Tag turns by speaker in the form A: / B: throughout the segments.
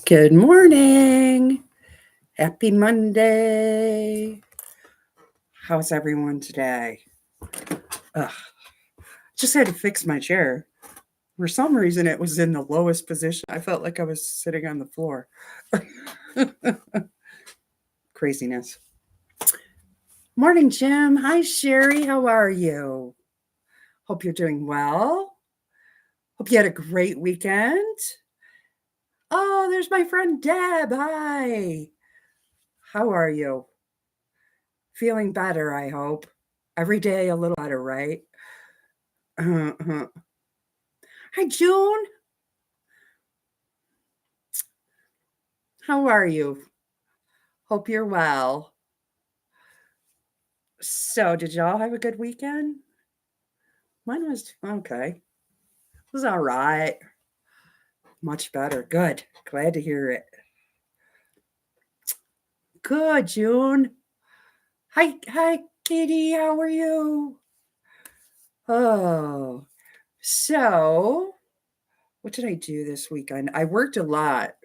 A: Good morning. Happy Monday. How's everyone today? Ugh, just had to fix my chair. For some reason, it was in the lowest position. I felt like I was sitting on the floor. Craziness. Morning, Jim. Hi, Sherry. How are you? Hope you're doing well. Hope you had a great weekend. Oh, there's my friend Deb. Hi. How are you? Feeling better, I hope. Every day a little better, right? Uh-huh. Hi, June. How are you? Hope you're well. So, did y'all have a good weekend? Mine was okay. It was all right. Much better. Good. Glad to hear it. Good, June. Hi, Katie. How are you? Oh, so what did I do this weekend? I worked a lot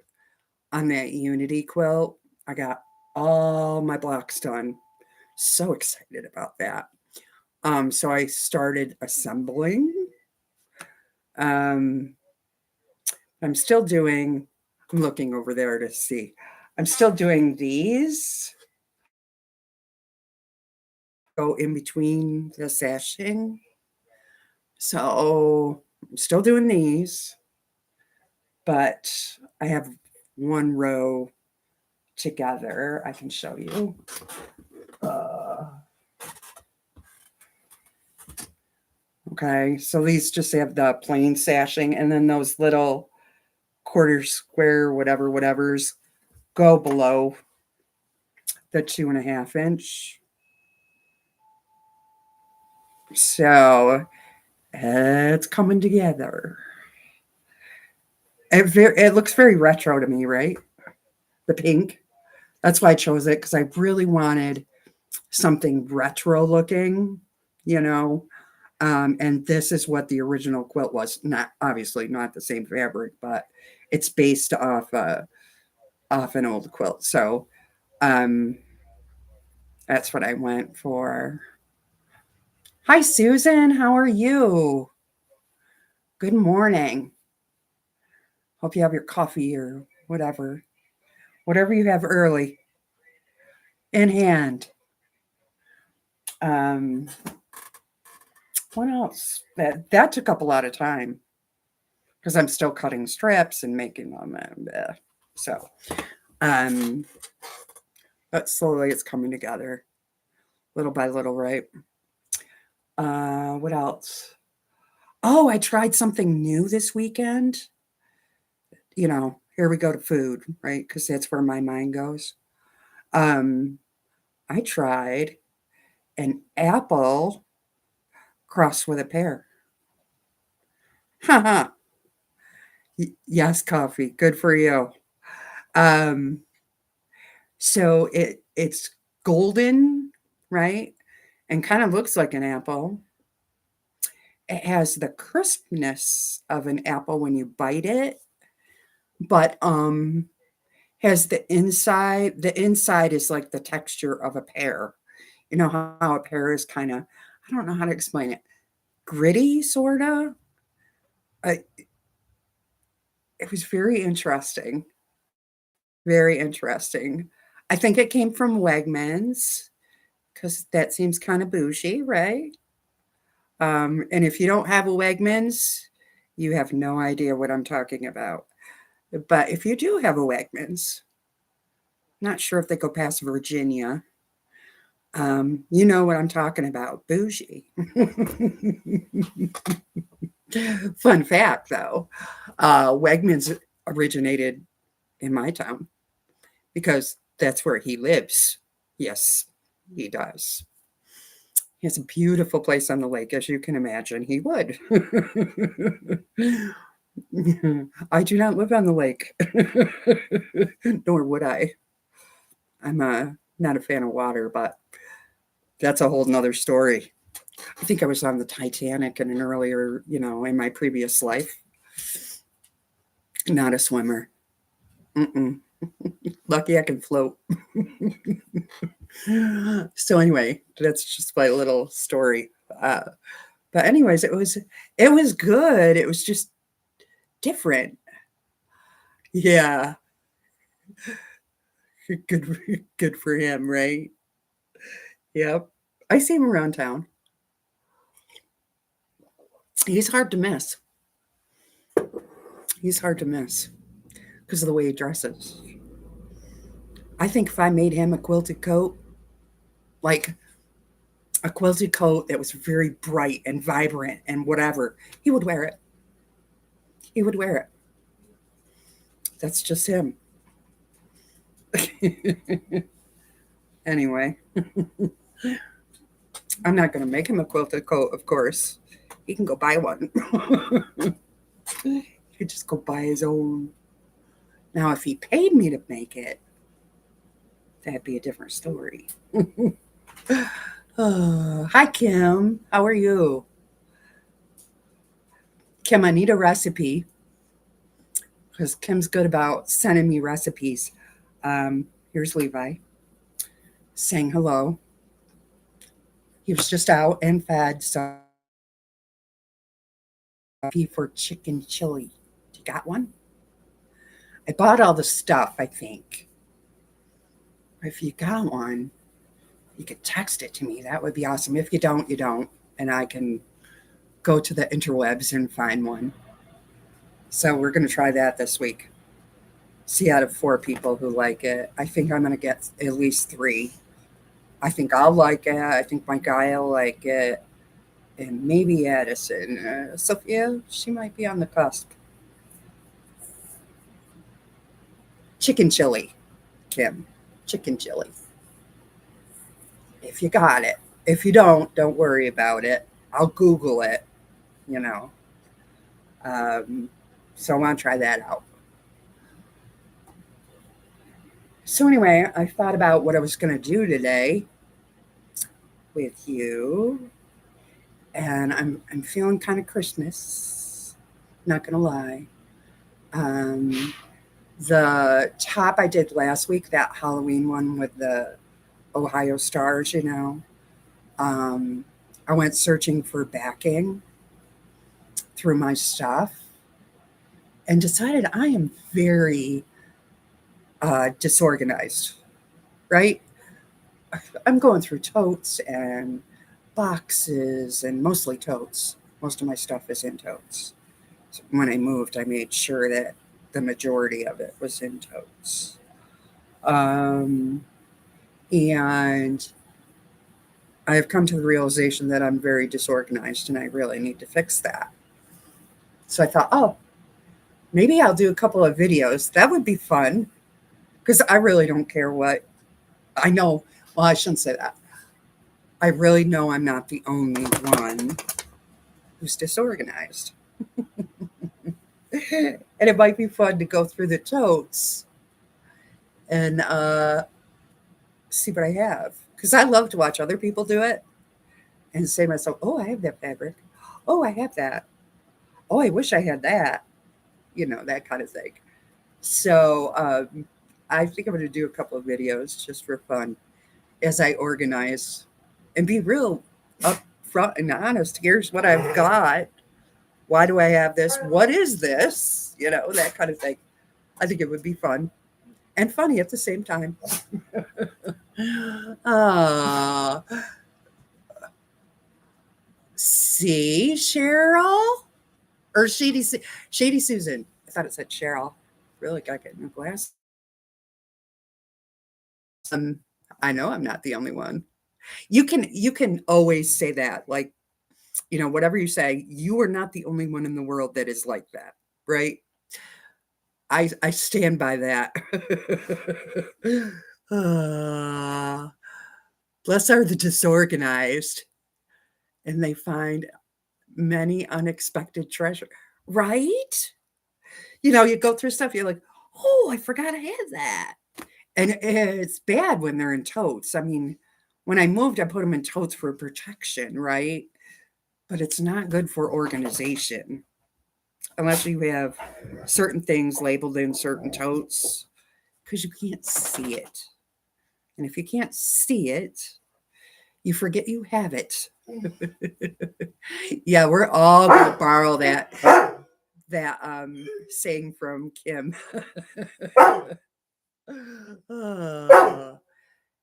A: on that Unity quilt. I got all my blocks done. So excited about that. So I started assembling. Um, I'm looking over there to see. I'm still doing these. Go in between the sashing. So I'm still doing these, but I have one row together. I can show you. Okay, so these just have the plain sashing, and then those little quarter square whatever's go below the 2.5 inch. So it's coming together. It looks very retro to me, right? The pink. That's why I chose it, because I really wanted something retro looking, you know. And this is what the original quilt was. Not obviously not the same fabric, but it's based off an old quilt. So um, that's what I went for. Hi, Susan. How are you? Good morning. Hope you have your coffee or whatever you have early in hand. Um, what else? That took up a lot of time because I'm still cutting strips and making them. So, um, but slowly it's coming together, little by little, right? What else? Oh, I tried something new this weekend. Here we go to food, right? Because that's where my mind goes. Um, I tried an apple crossed with a pear. Haha. Yes, coffee. Good for you. Um, so it's golden, right? And kind of looks like an apple. It has the crispness of an apple when you bite it, but has the inside is like the texture of a pear. You know how a pear is kind of, I don't know how to explain it, gritty sort of. It was very interesting. Very interesting. I think it came from Wegmans because that seems kind of bougie, right? And if you don't have a Wegmans, you have no idea what I'm talking about. But if you do have a Wegmans, not sure if they go past Virginia. You know what I'm talking about, bougie. Fun fact, though, Wegmans originated in my town because that's where he lives. Yes, he does. He has a beautiful place on the lake, as you can imagine. He would. I do not live on the lake, nor would I. I'm not a fan of water, but that's a whole nother story. I think I was on the Titanic in an earlier, in my previous life. Not a swimmer. Mm-mm. Lucky I can float. So anyway, that's just my little story. Uh, but anyways, it was good. It was just different. Yeah, good good for him, right? Yep. I see him around town. He's hard to miss. He's hard to miss because of the way he dresses. I think if I made him a quilted coat, like a quilted coat that was very bright and vibrant and whatever, he would wear it. He would wear it. That's just him. Anyway, I'm not going to make him a quilted coat, of course. He can go buy one. He could just go buy his own. Now, if he paid me to make it, that'd be a different story. Hi, Kim. How are you? Kim, I need a recipe because Kim's good about sending me recipes. Here's Levi saying hello. He was just out and fed some for chicken chili. You got one? I bought all the stuff, I think. If you got one, you could text it to me. That would be awesome. If you don't, you don't. And I can go to the interwebs and find one. So we're going to try that this week. See out of 4 people who like it. I think I'm going to get at least 3. I think I'll like it. I think my guy will like it. And maybe Addison. Sophia, she might be on the cusp. Chicken chili, Kim. Chicken chili. If you got it. If you don't worry about it. I'll Google it, you know. Um, so I want to try that out. So anyway, I thought about what I was going to do today with you, and I'm feeling kind of Christmas. Not gonna lie. Um, the top I did last week, that Halloween one with the Ohio stars, I went searching for backing through my stuff and decided I am very disorganized, right? I'm going through totes and boxes and mostly totes. Most of my stuff is in totes. So when I moved, I made sure that the majority of it was in totes. Um, and I have come to the realization that I'm very disorganized and I really need to fix that. So I thought, oh, maybe I'll do a couple of videos. That would be fun because I really don't care what I know. Well, I shouldn't say that. I really know I'm not the only one who's disorganized. And it might be fun to go through the totes and see what I have. Because I love to watch other people do it and say to myself, oh, I have that fabric. Oh, I have that. Oh, I wish I had that. That kind of thing. So I think I'm going to do a couple of videos just for fun as I organize and be real upfront and honest. Here's what I've got. Why do I have this? What is this? That kind of thing. I think it would be fun and funny at the same time. uh, see, Cheryl? Or Shady Susan. I thought it said Cheryl. Really got to get new glasses. Um, I know I'm not the only one. You can always say that. Like, whatever you say, you are not the only one in the world that is like that, right? I stand by that. uh, bless are the disorganized, and they find many unexpected treasure, right? You go through stuff, you're like, oh, I forgot I had that. And it's bad when they're in totes. I mean, when I moved, I put them in totes for protection, right? But it's not good for organization. unless you have certain things labeled in certain totes, because you can't see it. And if you can't see it, you forget you have it. Yeah, we're all gonna borrow that saying from Kim.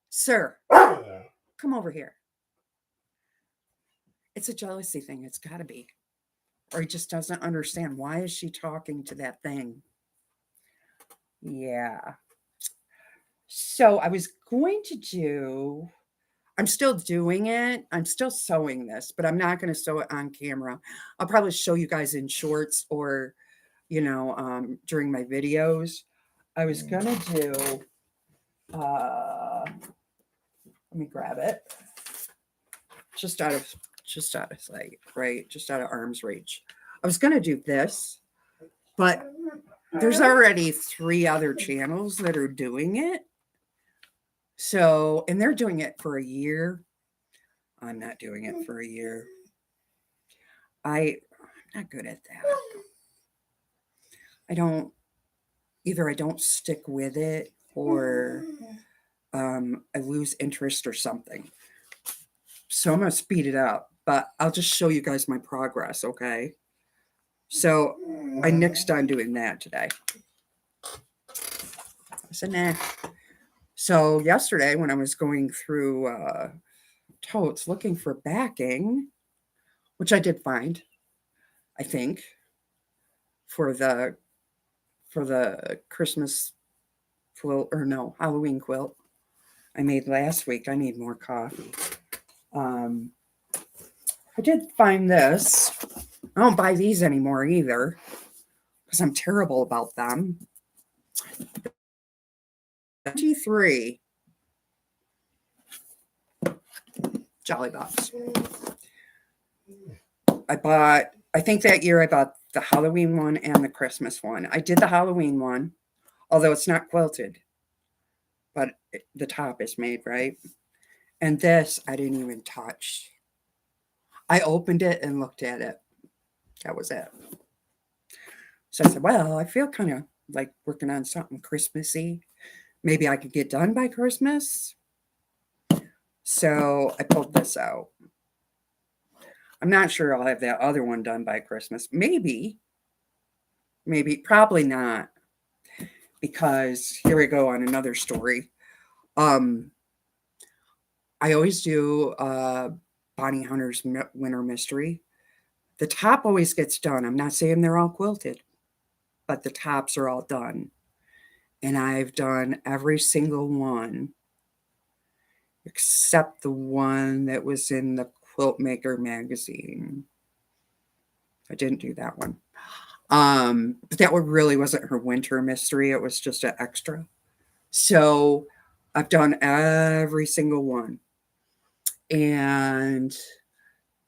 A: Sir, come over here. It's a jealousy thing. It's got to be. Or he just doesn't understand. Why is she talking to that thing? Yeah. So I was going to do, I'm still doing it. I'm still sewing this, but I'm not going to sew it on camera. I'll probably show you guys in shorts or, during my videos. I was going to do, let me grab it. Just out of sight, right? Just out of arm's reach. I was going to do this, but there's already 3 other channels that are doing it. So, and they're doing it for a year. I'm not doing it for a year. I'm not good at that. I don't stick with it, or I lose interest or something. So I'm going to speed it up, but I'll just show you guys my progress, okay? So I nixed on doing that today. I said, nah. So yesterday when I was going through totes looking for backing, which I did find, I think, for the Christmas quilt, or no, Halloween quilt I made last week. I need more coffee. I did find this. I don't buy these anymore either because I'm terrible about them. 23 Jolly Box. I think that year I bought the Halloween one and the Christmas one. I did the Halloween one, although it's not quilted, but the top is made, right? And this I didn't even touch. I opened it and looked at it. That was it. So I said, well, I feel kind of like working on something Christmassy. Maybe I could get done by Christmas. So I pulled this out. I'm not sure I'll have that other one done by Christmas. Maybe, probably not. Because here we go on another story. I always do Bonnie Hunter's Winter Mystery. The top always gets done. I'm not saying they're all quilted, but the tops are all done. And I've done every single one except the one that was in the Quilt Maker magazine. I didn't do that one. But that one really wasn't her winter mystery. It was just an extra. So I've done every single one. And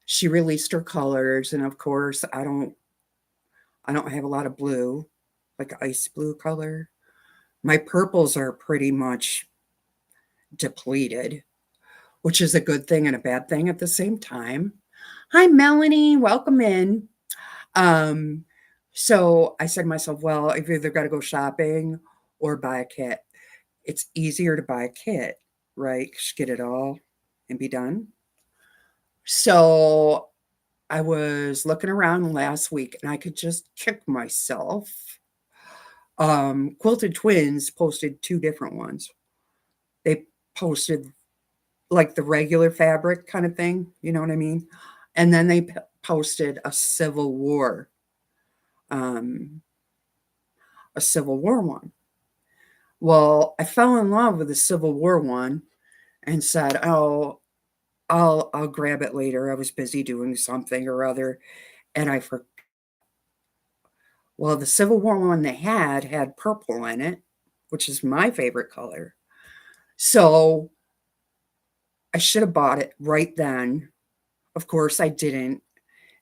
A: she released her colors. And of course, I don't have a lot of blue, like ice blue color. My purples are pretty much depleted, which is a good thing and a bad thing at the same time. Hi, Melanie. Welcome in. So I said to myself, well, I've either got to go shopping or buy a kit. It's easier to buy a kit, right? Just get it all and be done. So I was looking around last week and I could just kick myself. Quilted Twins posted 2 different ones. They posted like the regular fabric kind of thing, you know what I mean? And then they posted a Civil War one. Well, I fell in love with the Civil War one and said, "Oh, I'll grab it later." I was busy doing something or other, and I forgot. Well, the Civil War one they had purple in it, which is my favorite color. So I should have bought it right then. Of course, I didn't,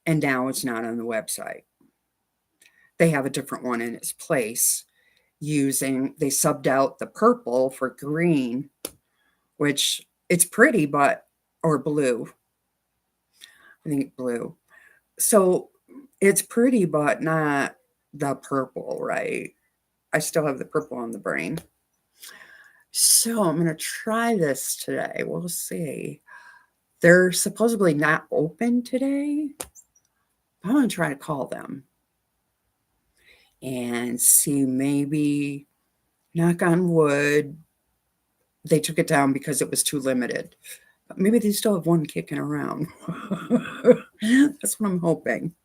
A: and now it's not on the website. They have a different one in its place. They subbed out the purple for green, which it's pretty, or blue. I think blue. So It's pretty, but not the purple, right? I still have the purple on the brain. So I'm going to try this today. We'll see. They're supposedly not open today. I'm going to try to call them and see, maybe, knock on wood, they took it down because it was too limited. But maybe they still have one kicking around. That's what I'm hoping.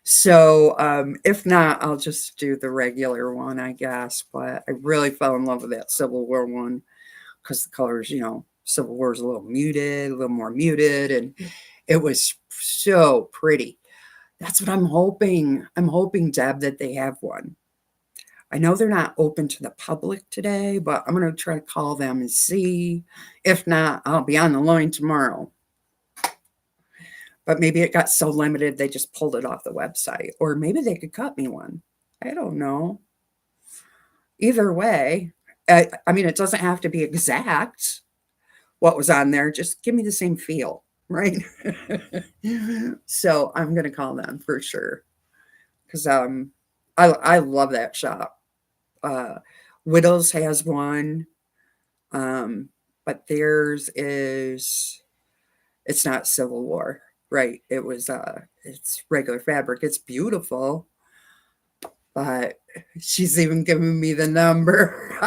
A: So if not, I'll just do the regular one, I guess. But I really fell in love with that Civil War one because the colors, Civil War is a little muted, a little more muted, and it was so pretty. That's what I'm hoping. I'm hoping, Deb, that they have one. I know they're not open to the public today, but I'm going to try to call them and see. If not, I'll be on the line tomorrow. But maybe it got so limited they just pulled it off the website. Or maybe they could cut me one. I don't know. Either way, I mean, it doesn't have to be exact what was on there. Just give me the same feel, right? So I'm going to call them for sure. Because I love that shop. Widows has one. But theirs is, it's not Civil War, right? It's regular fabric. It's beautiful, but she's even giving me the number.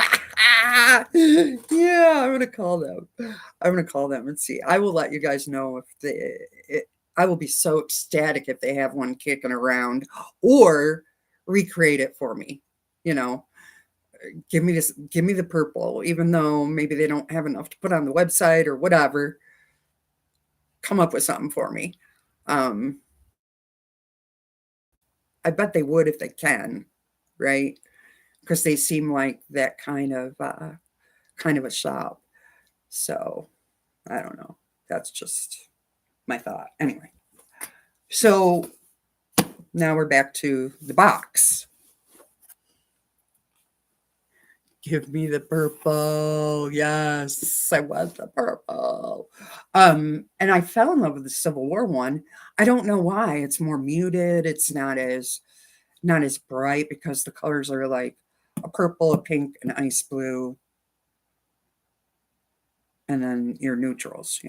A: Yeah, I'm gonna call them. I'm gonna call them and see. I will let you guys know I will be so ecstatic if they have one kicking around, or recreate it for me. You know, give me the purple, even though maybe they don't have enough to put on the website or whatever. Come up with something for me. I bet they would if they can, right? Because they seem like that kind of a shop. So I don't know. That's just my thought. Anyway, so now we're back to the box. Give me the purple. Yes, I want the purple. And I fell in love with the Civil War one. I don't know why. It's more muted. It's not as bright because the colors are like a purple, a pink, an ice blue, and then your neutrals,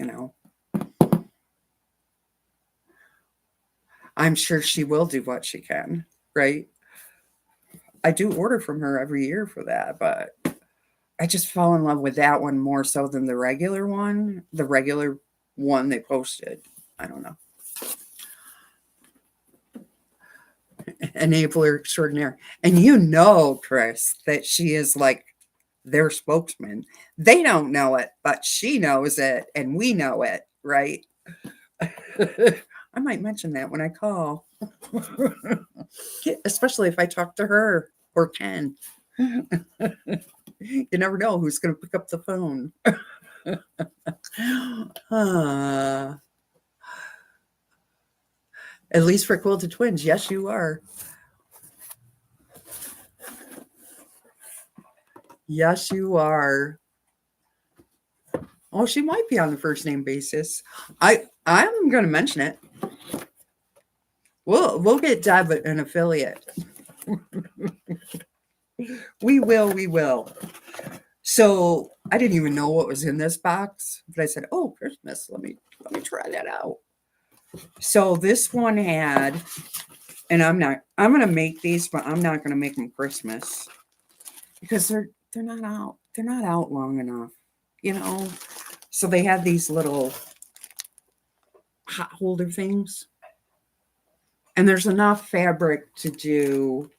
A: I'm sure she will do what she can, right? I do order from her every year for that, but I just fell in love with that one more so than the regular one. The regular one they posted. I don't know. Enabler extraordinaire. And Chris, that she is like their spokesman. They don't know it, but she knows it and we know it, right? I might mention that when I call. Especially if I talk to her or Ken. You never know who's going to pick up the phone. At least for Quilted Twins, yes, you are. Yes, you are. Oh, she might be on the first name basis. I'm going to mention it. We'll get Deb an affiliate. We will. So I didn't even know what was in this box, but I said, "Oh, Christmas! Let me try that out." So this one had, and I'm going to make these, but I'm not going to make them Christmas because they're not out. They're not out long enough, So they had these little hot holder things, and there's enough fabric to do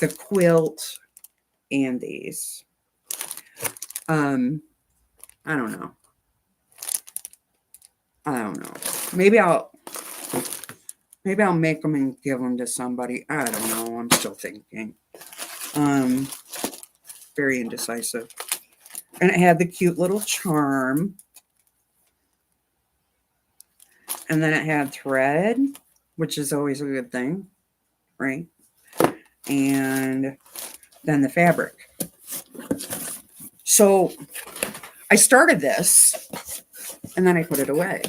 A: the quilt and these. I don't know. Maybe I'll make them and give them to somebody. I don't know. I'm still thinking. Very indecisive. And it had the cute little charm. And then it had thread, which is always a good thing, right? And then the fabric. So I started this and then I put it away.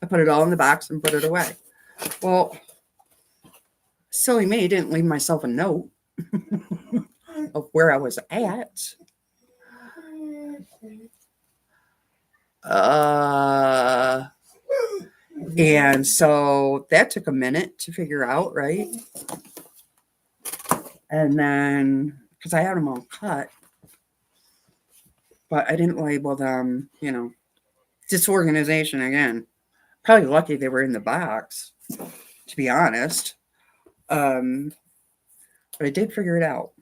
A: I put it all in the box and put it away. Well, silly me, didn't leave myself a note of where I was at. And so that took a minute to figure out, right? And then, because I had them all cut, but I didn't label them, disorganization again. Probably lucky they were in the box, to be honest. But I did figure it out.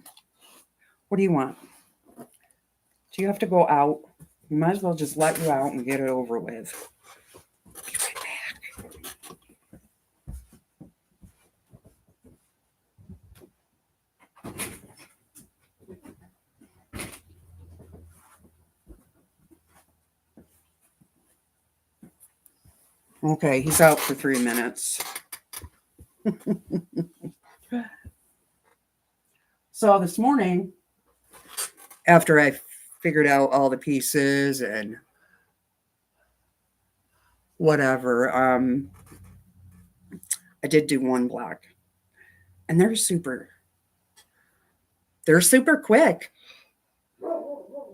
A: What do you want? Do you have to go out? You might as well just let you out and get it over with. Be right back. Okay, he's out for 3 minutes. So this morning, after I figured out all the pieces and whatever, I did do one block, and they're super quick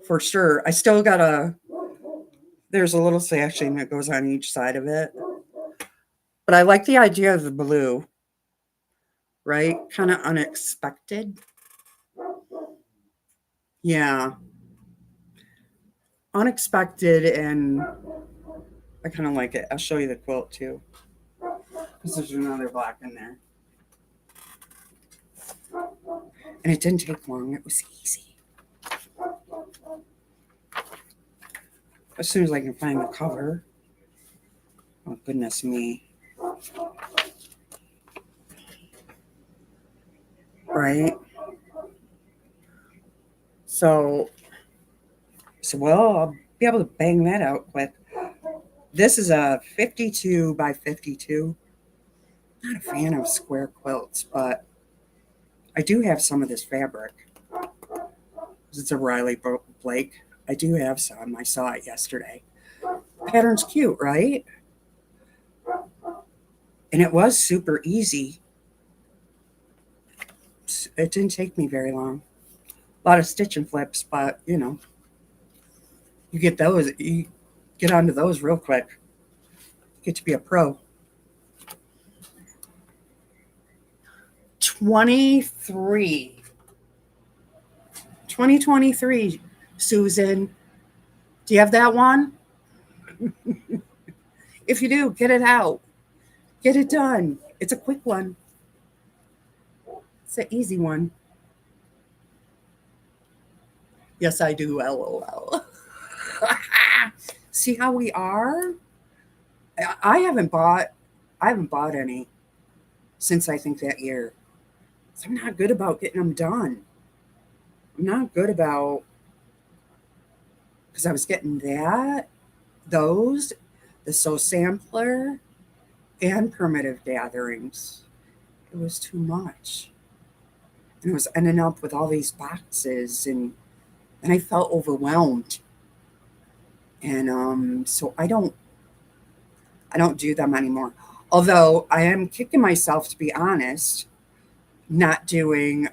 A: for sure. I still got there's a little sashing that goes on each side of it, but I like the idea of the blue, right? Kind of unexpected. Yeah, unexpected, and I kind of like it. I'll show you the quilt too, because there's another black in there. And it didn't take long. It was easy. As soon as I can find the cover. Oh, goodness me. Right? So, well, I'll be able to bang that out quick. This is a 52 by 52. Not a fan of square quilts, but I do have some of this fabric. It's a Riley Blake. I do have some. I saw it yesterday. Pattern's cute, right? And it was super easy. It didn't take me very long. A lot of stitch and flips, but you get onto those real quick. You get to be a pro. 2023, Susan. Do you have that one? If you do, get it out. Get it done. It's a quick one. It's an easy one. Yes, I do. LOL. See how we are? I haven't bought any since I think that year. So I'm not good about getting them done. I'm not good about, because I was getting those, the Sew Sampler, and Primitive Gatherings. It was too much. And it was ending up with all these boxes, and I felt overwhelmed. And so I don't do them anymore. Although I am kicking myself, to be honest, not doing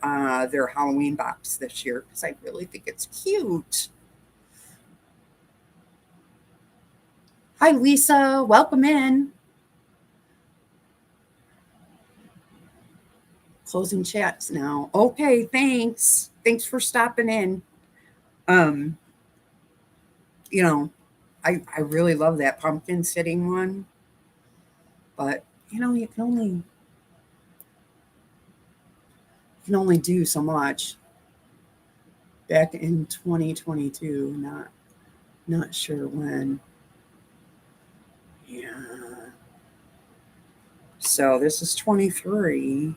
A: their Halloween box this year because I really think it's cute. Hi, Lisa. Welcome in. Closing chats now. Okay, thanks. Thanks for stopping in. Um, I really love that pumpkin sitting one, but you can only do so much. Back in 2022, not sure when. Yeah. So this is 23,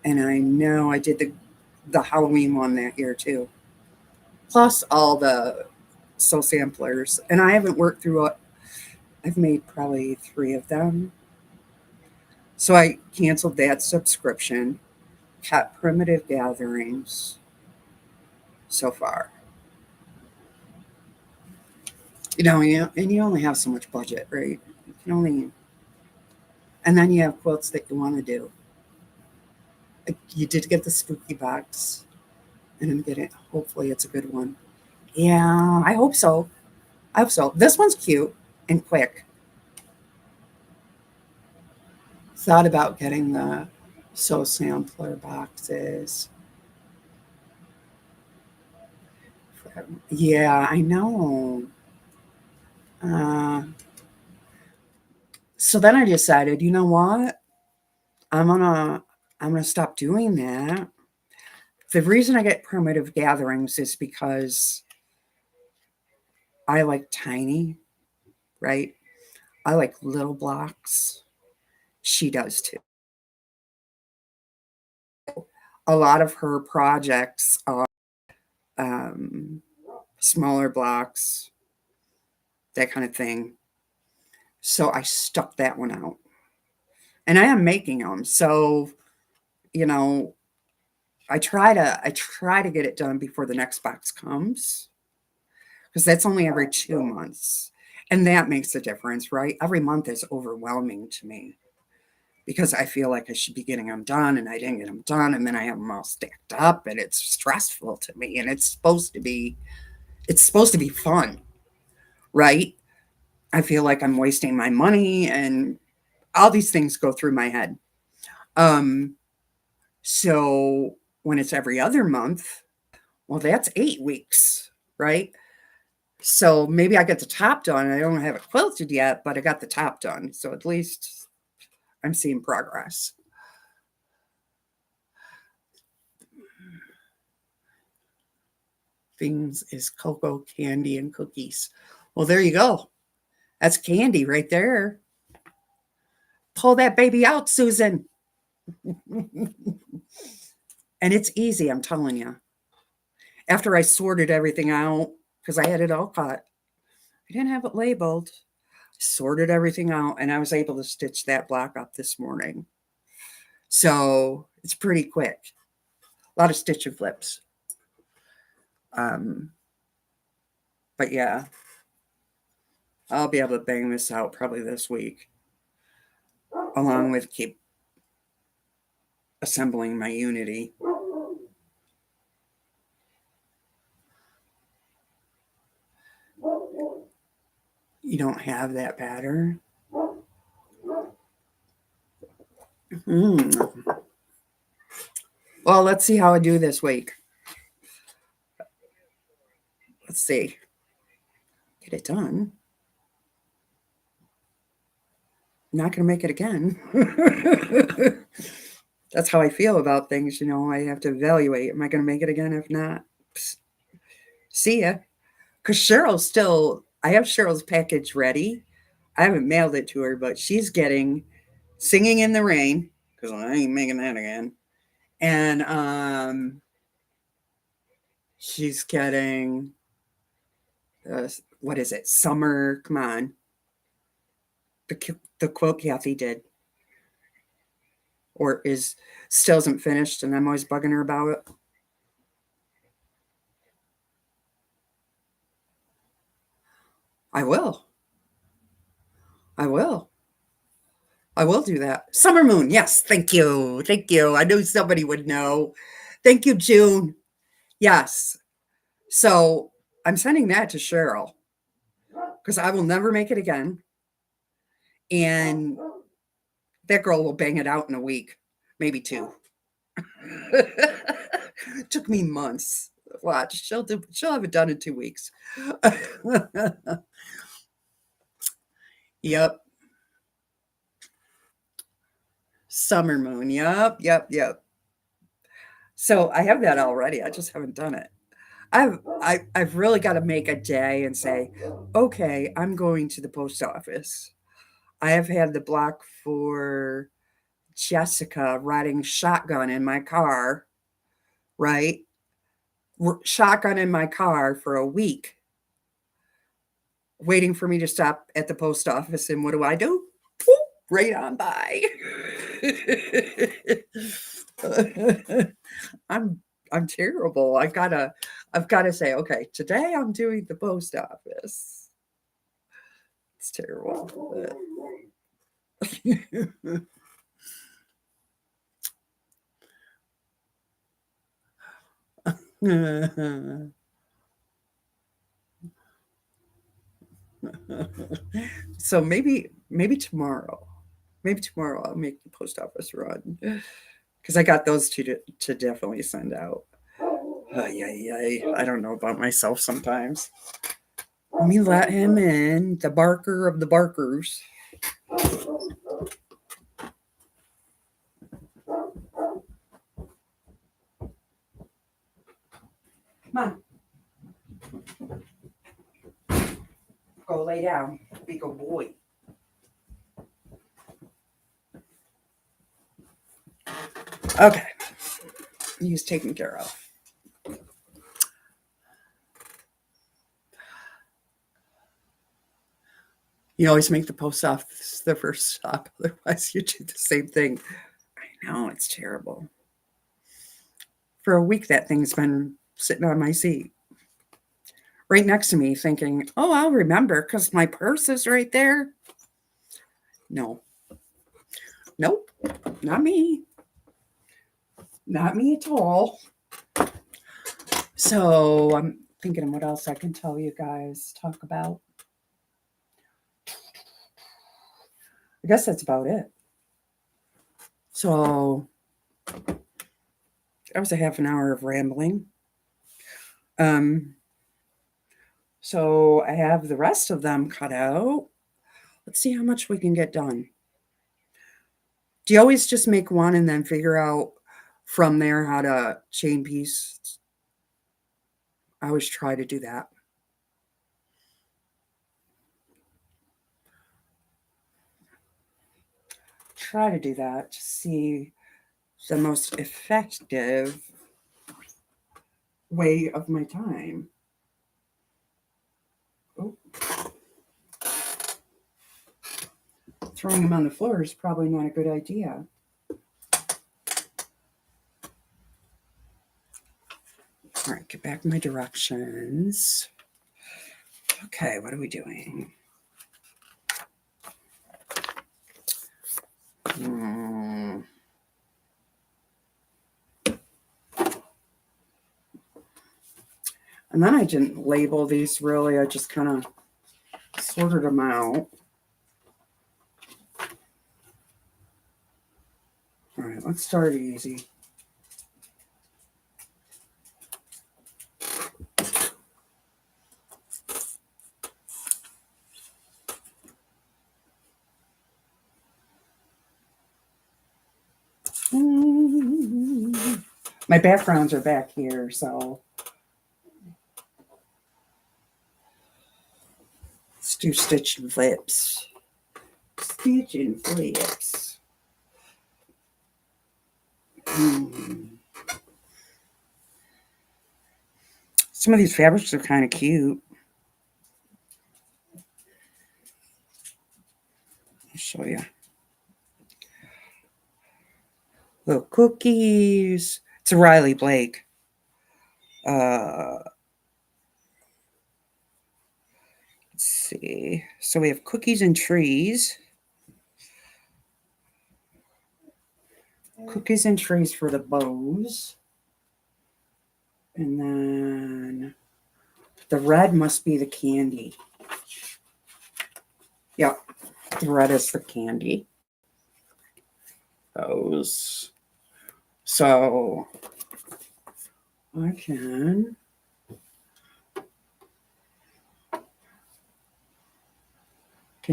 A: and I know I did the Halloween one that year too. Plus all the Sew Samplers, and I haven't worked through it. I've made probably 3 of them. So I canceled that subscription, kept Primitive Gatherings so far. And you only have so much budget, right? You can only And then you have quilts that you want to do. You did get the spooky box, and I'm getting, hopefully, it's a good one. Yeah, I hope so. I hope so. This one's cute and quick. Thought about getting the Sew Sampler boxes. Yeah, I know. Uh, so then I decided, you know what? I'm gonna I'm gonna stop doing that. The reason I get Primitive Gatherings is because I like tiny, right? I like little blocks. She does too. A lot of her projects are um, smaller blocks, that kind of thing. So I stuck that one out. And I am making them. So, you know, I try to get it done before the next box comes because that's only every 2 months. And that makes a difference, right? Every month is overwhelming to me because I feel like I should be getting them done and I didn't get them done and then I have them all stacked up and it's stressful to me and it's supposed to be fun, right? I feel like I'm wasting my money and all these things go through my head. Um so when it's every other month, well that's 8 weeks, right? So maybe I get the top done. I don't have it quilted yet, but I got the top done. So at least I'm seeing progress. Things is cocoa, candy, and cookies. Well, there you go. That's candy right there. Pull that baby out, Susan. And it's easy, I'm telling you. After I sorted everything out, because I had it all cut, I didn't have it labeled. Sorted everything out, and I was able to stitch that block up this morning. So it's pretty quick. A lot of stitch and flips. Um, but yeah, I'll be able to bang this out probably this week, along with keep assembling my Unity. You don't have that pattern? Mm. Well, let's see how I do this week. Let's see. Get it done. I'm not going to make it again. That's how I feel about things. I have to evaluate. Am I going to make it again? If not, psst, see ya. Because I have Cheryl's package ready. I haven't mailed it to her, but she's getting Singing in the Rain, because I ain't making that again. And she's getting, what is it? Summer, come on. The quote Kathy did, or still isn't finished, and I'm always bugging her about it. I will. I will. I will do that. Summer Moon. Yes. Thank you. Thank you. I knew somebody would know. Thank you, June. Yes. So I'm sending that to Cheryl because I will never make it again. And that girl will bang it out in a week, maybe 2. It took me months. Watch, she'll have it done in 2 weeks. Yep. Summer Moon. Yep, yep, yep. So I have that already. I just haven't done it. I've really got to make a day and say, okay, I'm going to the post office. I have had the block for Jessica riding shotgun in my car, right? Shotgun in my car for a week, waiting for me to stop at the post office. And what do? Whoop, right on by. I'm I'm terrible. I've gotta say, okay, today I'm doing the post office. It's terrible. So maybe tomorrow I'll make the post office run because I got those two to definitely send out. I don't know about myself sometimes. Let me let him in, the barker of the barkers. Come on, go lay down. Be a good boy. Okay, he's taken care of. You always make the post office the first stop, otherwise you do the same thing. I know, it's terrible. For a week, that thing's been sitting on my seat, right next to me, thinking, oh, I'll remember because my purse is right there. No, nope, not me. Not me at all. So I'm thinking of what else I can tell you guys, talk about. I guess that's about it. So that was a half an hour of rambling. Um, so I have the rest of them cut out. Let's see how much we can get done. Do you always just make one and then figure out from there how to chain piece? I always try to do that. Try to do that to see the most effective way of my time. Oh, throwing them on the floor is probably not a good idea. All right, get back my directions. Okay, what are we doing? And then I didn't label these really, I just kind of sorted them out. All right, let's start easy. My backgrounds are back here, so let's do stitch and flips. Stitch and flips. Some of these fabrics are kind of cute. I'll show you. Little cookies. It's a Riley Blake. Let's see. So we have cookies and trees. Cookies and trees for the bows. And then the red must be the candy. Yep. The red is the candy. Those. So I can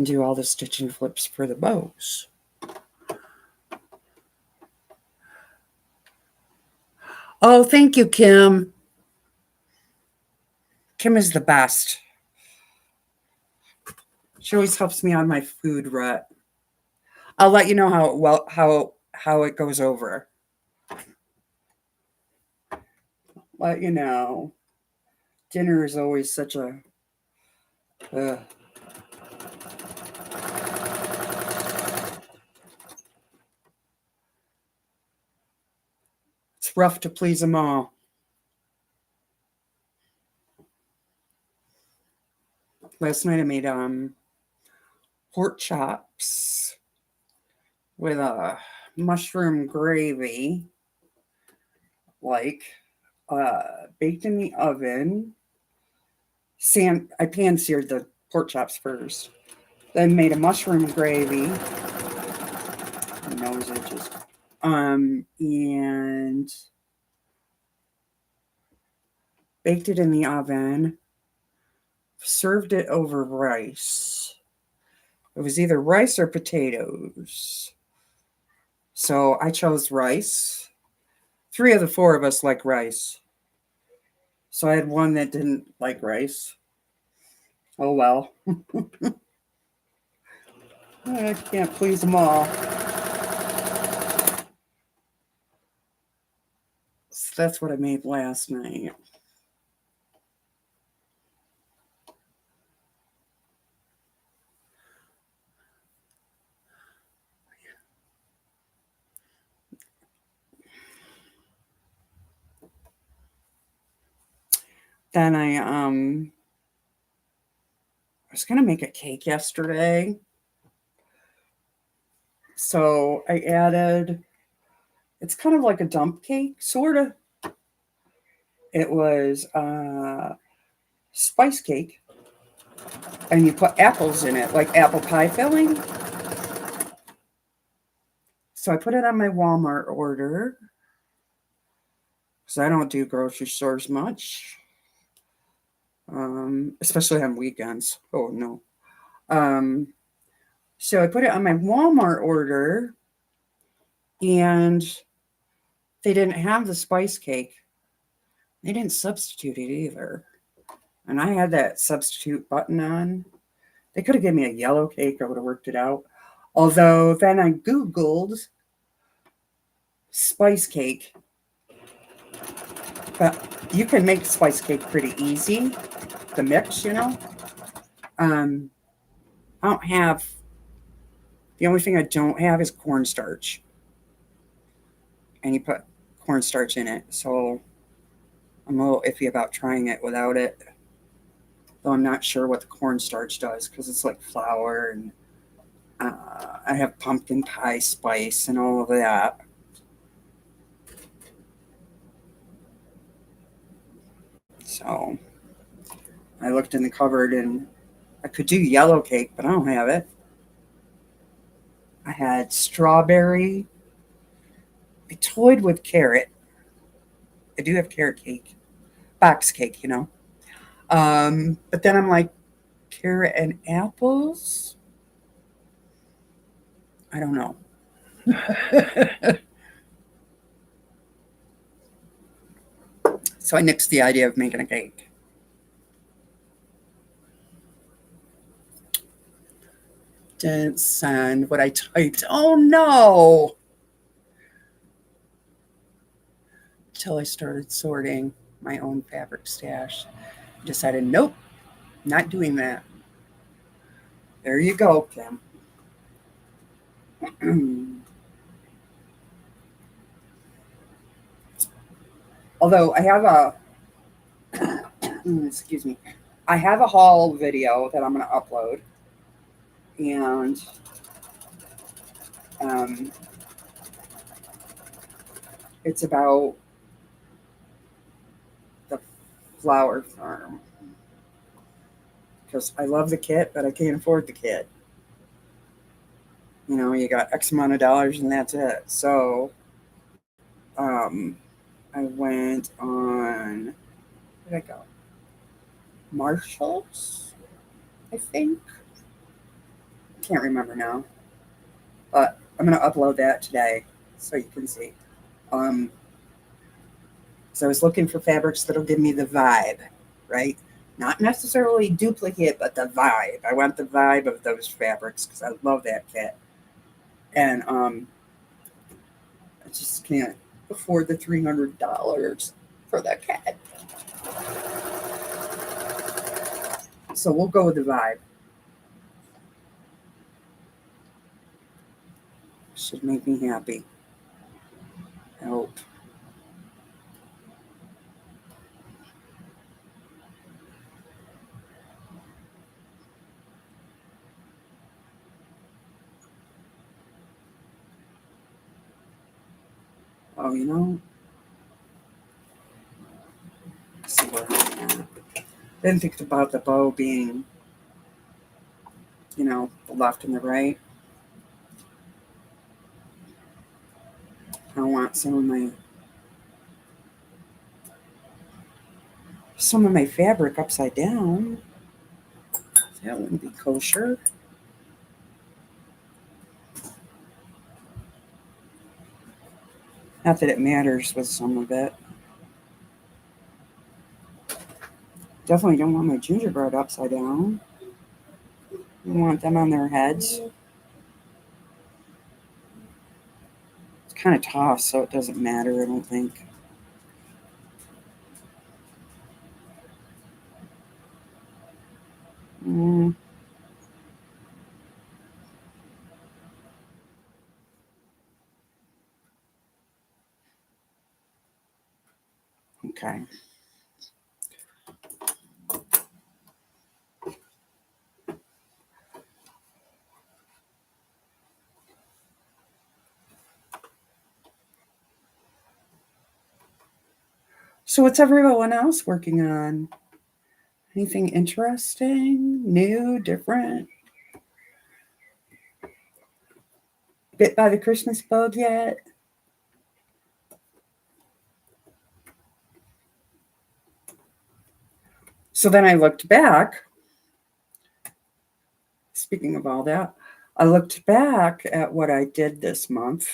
A: do all the stitch and flips for the bows. Oh, thank you, Kim. Kim is the best. She always helps me on my food rut. I'll let you know how it goes over. Let you know. Dinner is always such a it's rough to please them all. Last night I made pork chops with a mushroom gravy, like baked in the oven. I pan seared the pork chops first, then made a mushroom gravy. My nose itches. And baked it in the oven. Served it over rice. It was either rice or potatoes. So I chose rice. 3 of the 4 of us like rice. So I had one that didn't like rice. Oh well. I can't please them all. So that's what I made last night. Then I was gonna make a cake yesterday. So I added, it's kind of like a dump cake, sort of. It was spice cake, and you put apples in it, like apple pie filling. So I put it on my Walmart order because I don't do grocery stores much, especially on weekends. Oh no. Um, so I put it on my Walmart order, and they didn't have the spice cake. They didn't substitute it either. And I had that substitute button on. They could have given me a yellow cake. I would have worked it out. Although then I Googled spice cake. But you can make spice cake pretty easy. The mix, you know. I don't have, the only thing I don't have is cornstarch. And you put cornstarch in it. So I'm a little iffy about trying it without it. Though I'm not sure what the cornstarch does because it's like flour, and I have pumpkin pie spice and all of that. So I looked in the cupboard and I could do yellow cake, but I don't have it. I had strawberry. I toyed with carrot. I do have carrot cake, box cake, you know. But then I'm like, carrot and apples? I don't know. So I nixed the idea of making a cake. Didn't send what I typed. Oh no! Until I started sorting my own fabric stash. I decided, nope, not doing that. There you go, Kim. Although I have a, excuse me, I have a haul video that I'm going to upload, and um, it's about the flower farm because I love the kit, but I can't afford the kit. You know, you got X amount of dollars and that's it. So um, I went on, where did I go? Marshalls, I think. I can't remember now, but I'm going to upload that today so you can see. So I was looking for fabrics that'll give me the vibe, right? Not necessarily duplicate, but the vibe. I want the vibe of those fabrics because I love that kit. And I just can't afford the $300 for that kit. So we'll go with the vibe. Should make me happy. I hope. Oh, let's see where I'm at. I didn't think about the bow being, the left and the right. I want some of my fabric upside down. That wouldn't be kosher. Not that it matters with some of it. Definitely don't want my gingerbread upside down. I want them on their heads. It's kind of tough, so it doesn't matter, I don't think. Mm, okay. So, what's everyone else working on? Anything interesting, new, different? Bit by the Christmas bug yet? So then I looked back. Speaking of all that, I looked back at what I did this month.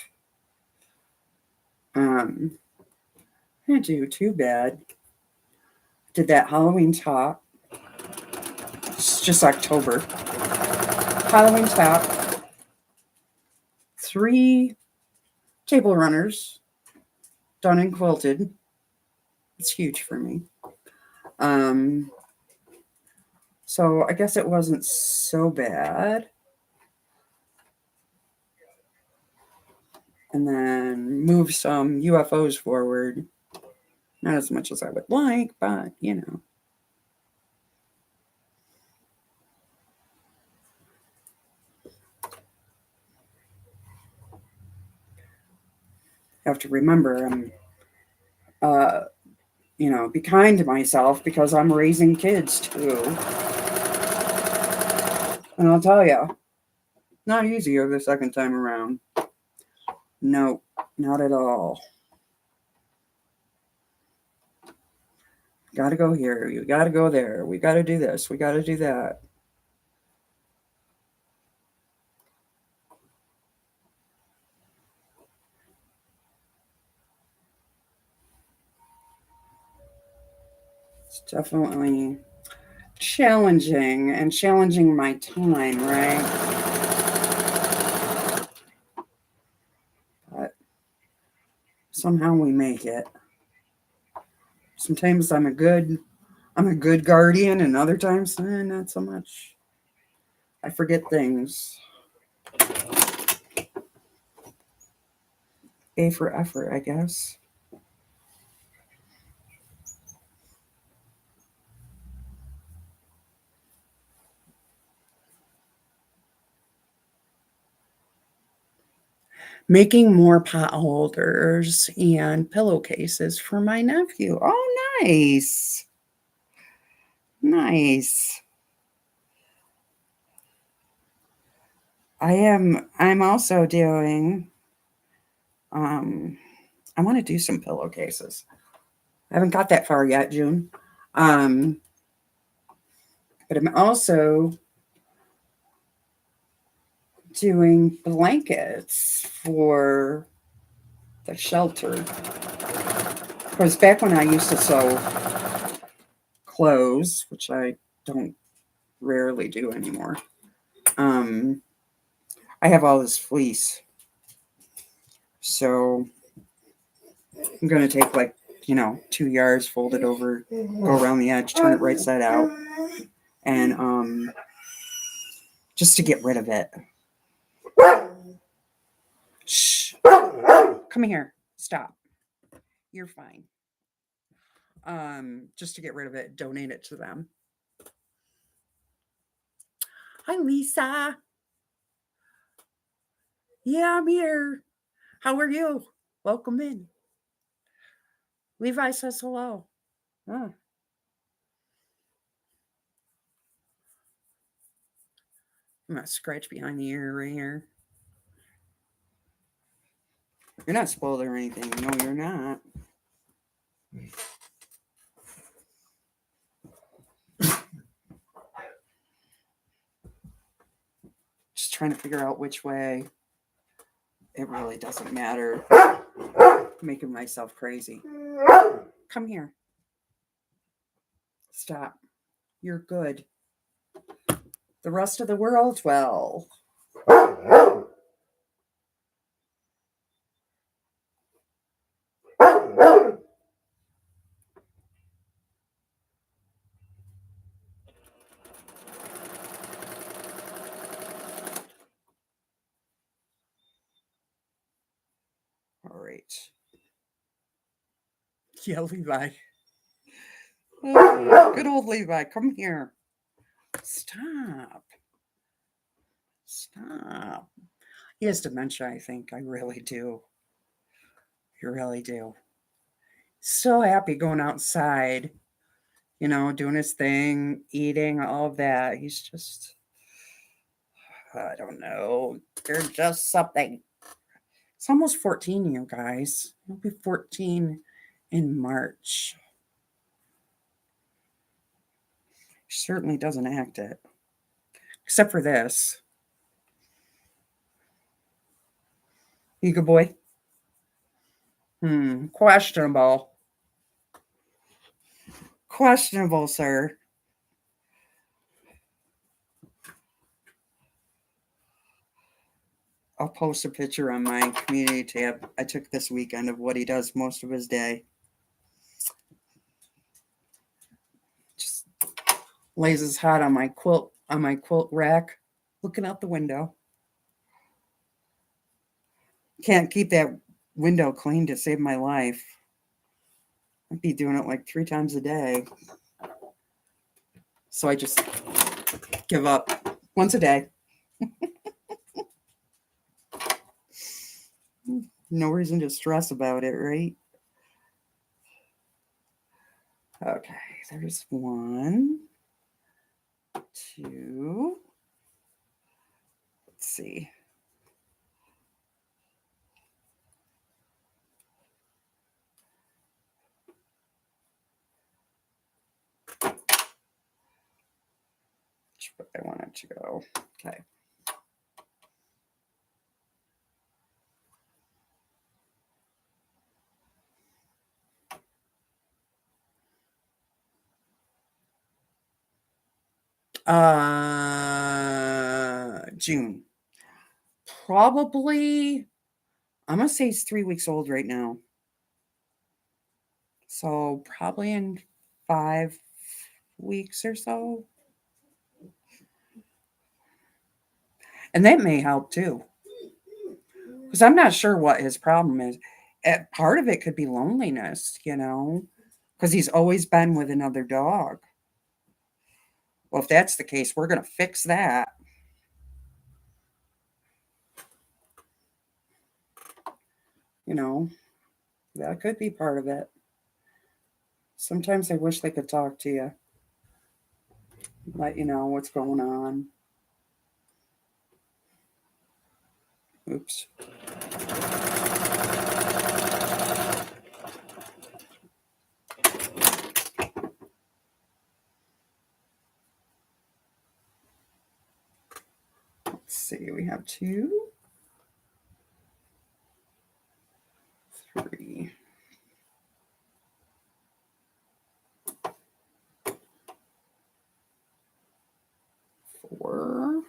A: I didn't do too bad. Did that Halloween top. It's just October. Halloween top. 3 table runners done and quilted. It's huge for me. Um, so I guess it wasn't so bad. And then move some UFOs forward. Not as much as I would like, but have to remember uh, be kind to myself because I'm raising kids too. And I'll tell you, not easier the second time around. No, not at all. Got to go here. You got to go there. We got to do this. We got to do that. It's definitely challenging and challenging my time, right? But somehow we make it. Sometimes I'm a good guardian, and other times not so much. I forget things. A for effort, I guess. Making more pot holders and pillowcases for my nephew. Oh, nice. Nice. I'm also doing um I want to do some pillowcases. I haven't got that far yet, June. Um but I'm also doing blankets for the shelter. Because back when I used to sew clothes, which I don't rarely do anymore, um, I have all this fleece. So I'm going to take 2 yards, fold it over, go around the edge, turn it right side out, and just to get rid of it. Shh. Come here. Stop. You're fine. Just to get rid of it, donate it to them. Hi, Lisa. Yeah, I'm here. How are you? Welcome in. Levi says hello. Oh. I'm going to scratch behind the ear right here. You're not spoiled or anything. No, you're not. Just trying to figure out which way. It really doesn't matter. Making myself crazy. Come here. Stop. You're good. The rest of the world, well. All right. Yeah, Levi. Oh, good old Levi. Come here. Stop. Stop. He has dementia, I think. I really do. You really do. So happy going outside, doing his thing, eating, all of that. He's just, I don't know. You're just something. It's almost 14, you guys. He'll be 14 in March. He certainly doesn't act it. Except for this. You good boy? Questionable. Questionable, sir. I'll post a picture on my community tab I took this weekend of what he does most of his day. Just lays his hat on my quilt rack, looking out the window. Can't keep that window clean to save my life. I'd be doing it like 3 times a day. So I just give up once a day. No reason to stress about it, right? Okay, there's 1, 2. Let's see. Which way I want it to go. Okay. June. Probably, I'm going to say he's 3 weeks old right now. So probably in 5 weeks or so. And that may help too. Because I'm not sure what his problem is. Part of it could be loneliness, because he's always been with another dog. Well, if that's the case, we're going to fix that. That could be part of it. Sometimes I wish they could talk to you, let you know what's going on. Oops. Let's see, we have 2, 3. 4.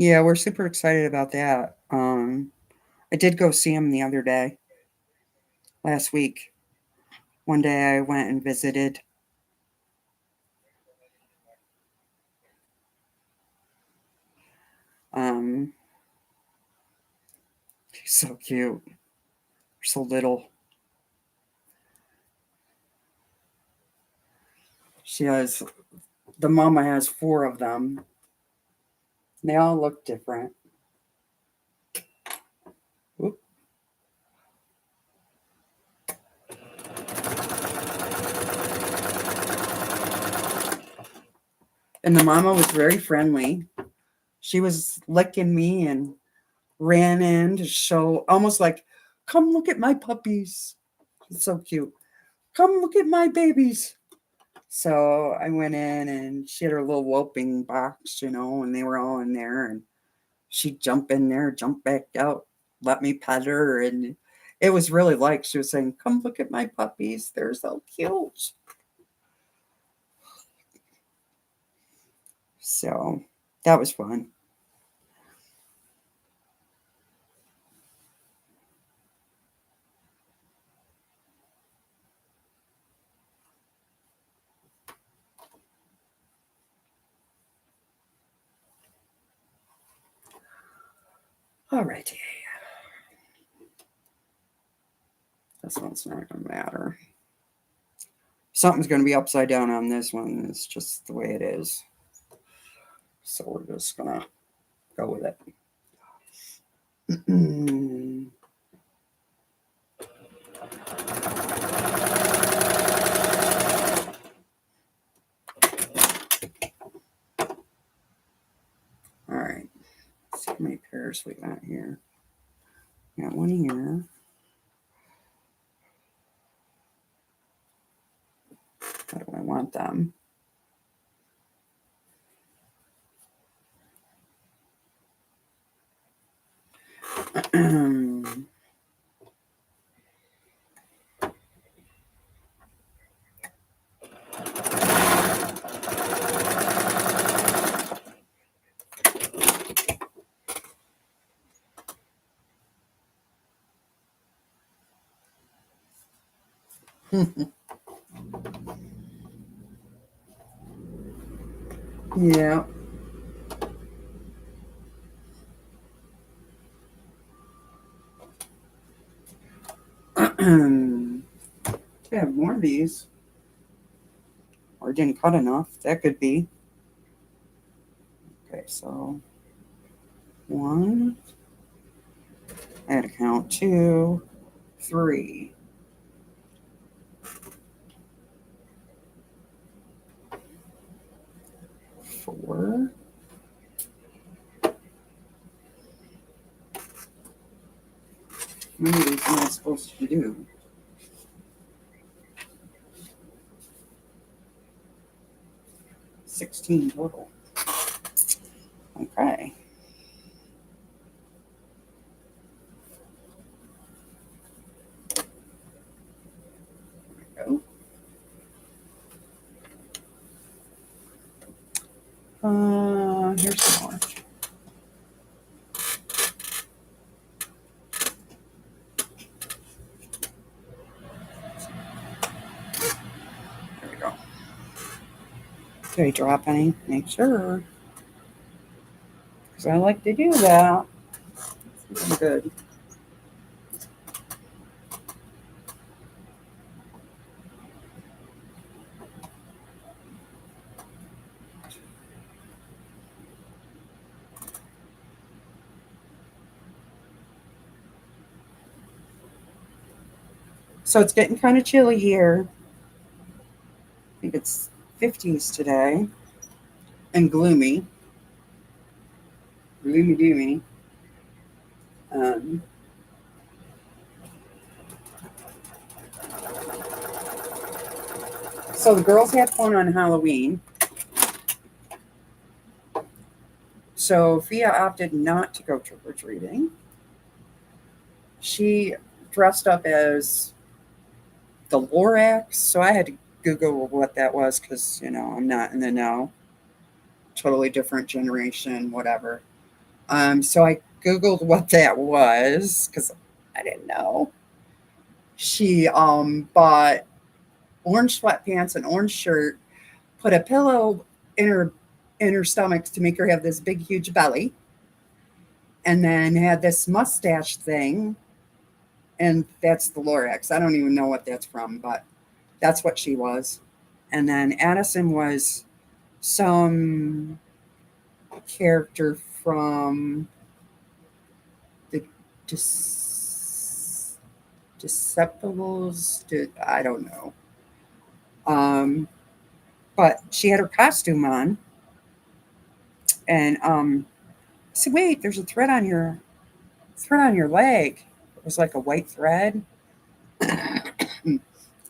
A: Yeah, we're super excited about that. I did go see him the other day, last week. One day I went and visited. Um, she's so cute. So little. She has, the mama has 4 of them. They all look different. Oop. And the mama was very friendly. She was licking me and ran in to show, almost like, come look at my puppies. It's so cute. Come look at my babies. So I went in and she had her little whelping box, and they were all in there. And she'd jump in there, jump back out, let me pet her. And it was really like she was saying, come look at my puppies. They're so cute. So that was fun. All righty. This one's not going to matter. Something's going to be upside down on this one. It's just the way it is. So we're just going to go with it. All right. Let's see how many pairs we got here. Got one here. How do I want them? Yeah. To have more of these. Or didn't cut enough. That could be. Okay, so 1. I had to count 2, 3. 4. How many of these am I supposed to do? 16 total. Okay. There we go. Here's some more. There we go. Did I drop any? Make sure. Because I like to do that. I'm good. So it's getting kind of chilly here. I think it's 50s today. And gloomy. Gloomy doomy. So the girls had fun on Halloween. So Fia opted not to go trick or treating. She dressed up as the Lorax. So I had to Google what that was because, I'm not in the know. Totally different generation, whatever. So I Googled what that was because I didn't know. She bought orange sweatpants, an orange shirt, put a pillow in her stomach to make her have this big huge belly. and then had this mustache thing, and that's the Lorax. I don't even know what that's from, but that's what she was. And then Addison was some character from the Decepticons. I don't know. Um, but she had her costume on, and I said, "Wait, there's a thread on your leg." It was like a white thread.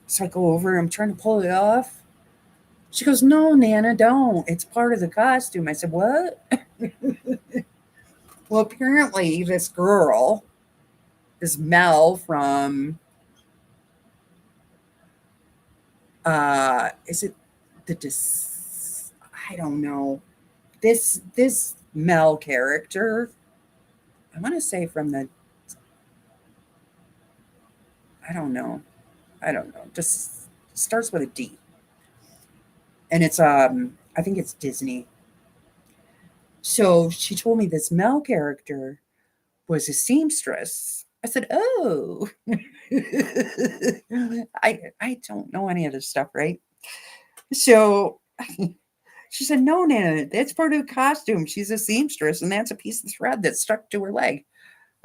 A: So I go over. I'm trying to pull it off. She goes, "No, Nana, don't. It's part of the costume." I said, "What?" Well, apparently, this girl, this Mel from, is it the I don't know. This Mel character, I want to say from the, I don't know. I don't know. Just starts with a D. And it's I think it's Disney. So she told me this Mel character was a seamstress. I said, "Oh." I don't know any of this stuff, right? So she said, "No, Nana, that's part of the costume. She's a seamstress, and that's a piece of thread that's stuck to her leg."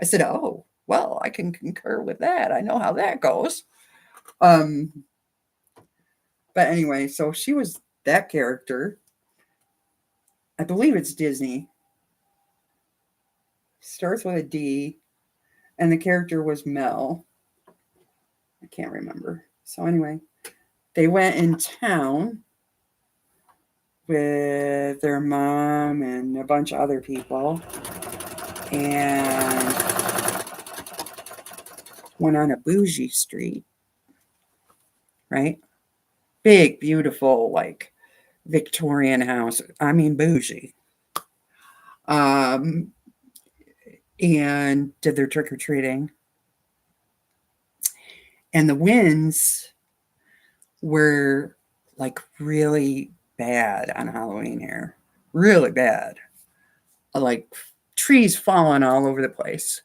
A: I said, "Oh, well, I can concur with that. I know how that goes." Um, but anyway, so she was that character. I believe it's Disney. Starts with a D, and the character was Mel. I can't remember. So anyway, they went in town with their mom and a bunch of other people and went on a bougie street, right? Big, beautiful, like Victorian house. I mean, bougie. Um, and did their trick or treating. And the winds were like really bad on Halloween here. Really bad. Like trees falling all over the place.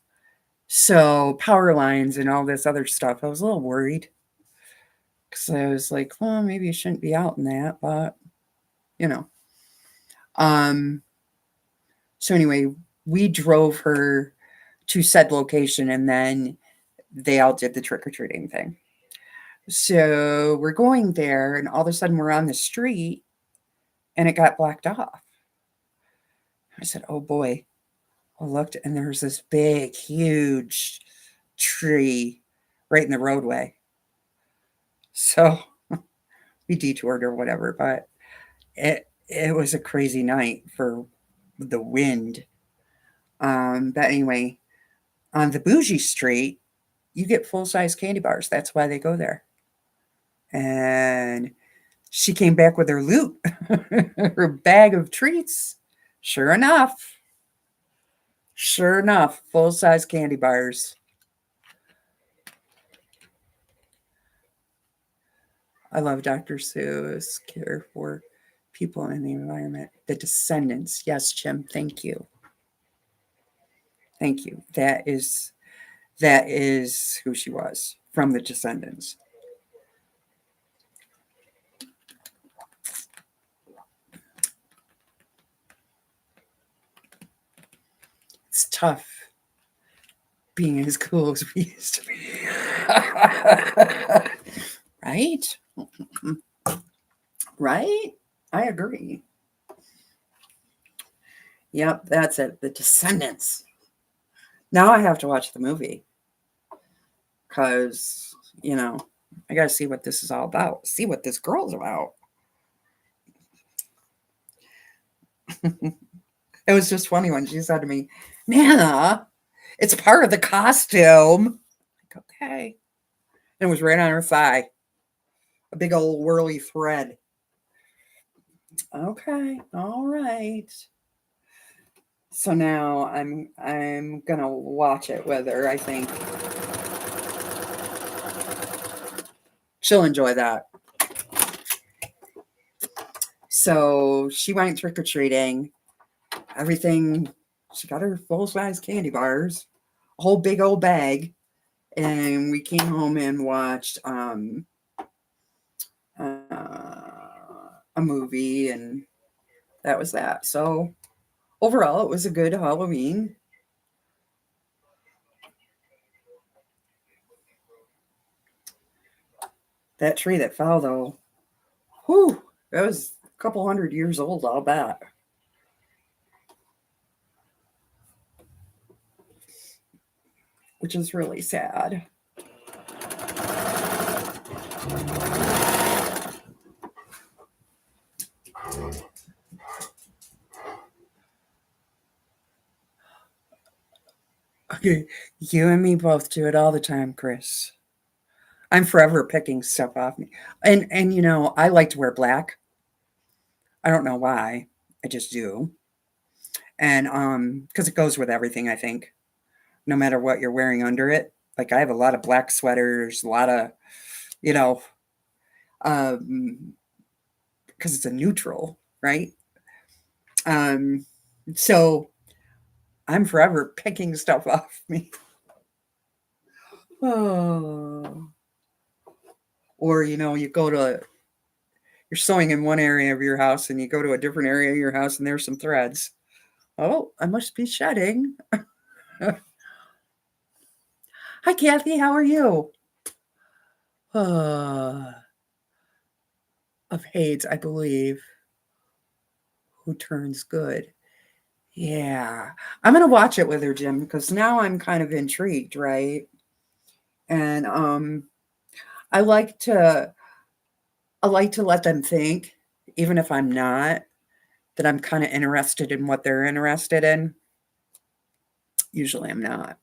A: So power lines and all this other stuff. I was a little worried because I was like, well, maybe you shouldn't be out in that, but you know. Um. So anyway, we drove her to said location, and then they all did the trick or treating thing. So we're going there, and all of a sudden we're on the street, and it got blocked off. I said, "Oh boy." I looked, and there's this big, huge tree right in the roadway. So we detoured or whatever, but it was a crazy night for the wind. But anyway, on the bougie street, you get full size candy bars. That's why they go there. And she came back with her loot, her bag of treats. Sure enough, full size candy bars. I love Dr. Seuss, care for people and the environment. The Descendants. Yes, Jim, thank you. Thank you. That is who she was from the Descendants. It's tough being as cool as we used to be. Right? Right? I agree. Yep, that's it. The Descendants. Now I have to watch the movie because, you know, I got to see what this is all about. See what this girl's about. It was just funny when she said to me, "Nana, it's part of the costume." Like, okay. And it was right on her thigh. A big old whirly thread. Okay. All right. So now I'm gonna watch it with her. I think she'll enjoy that. So she went trick or treating. Everything She got her full-size candy bars, a whole big old bag, and we came home and watched a movie, and that was that. So overall, it was a good Halloween. That tree that fell, though, whew, that was a couple 100 years old, I'll bet, which is really sad. Okay, you and me both do it all the time, Chris. I'm forever picking stuff off me. And I like to wear black. I don't know why. I just do. And because it goes with everything, I think, no matter what you're wearing under it. Like I have a lot of black sweaters, a lot of, you know, um because it's a neutral, right? Um so I'm forever picking stuff off me. Oh. Or you go to you're sewing in one area of your house and you go to a different area of your house and there's some threads. Oh, I must be shedding. Hi, Kathy. How are you? Uh, of Hades, I believe. Who turns good? Yeah. I'm going to watch it with her, Jim, because now I'm kind of intrigued, right? And I like to I like to let them think, even if I'm not, that I'm kind of interested in what they're interested in. Usually I'm not,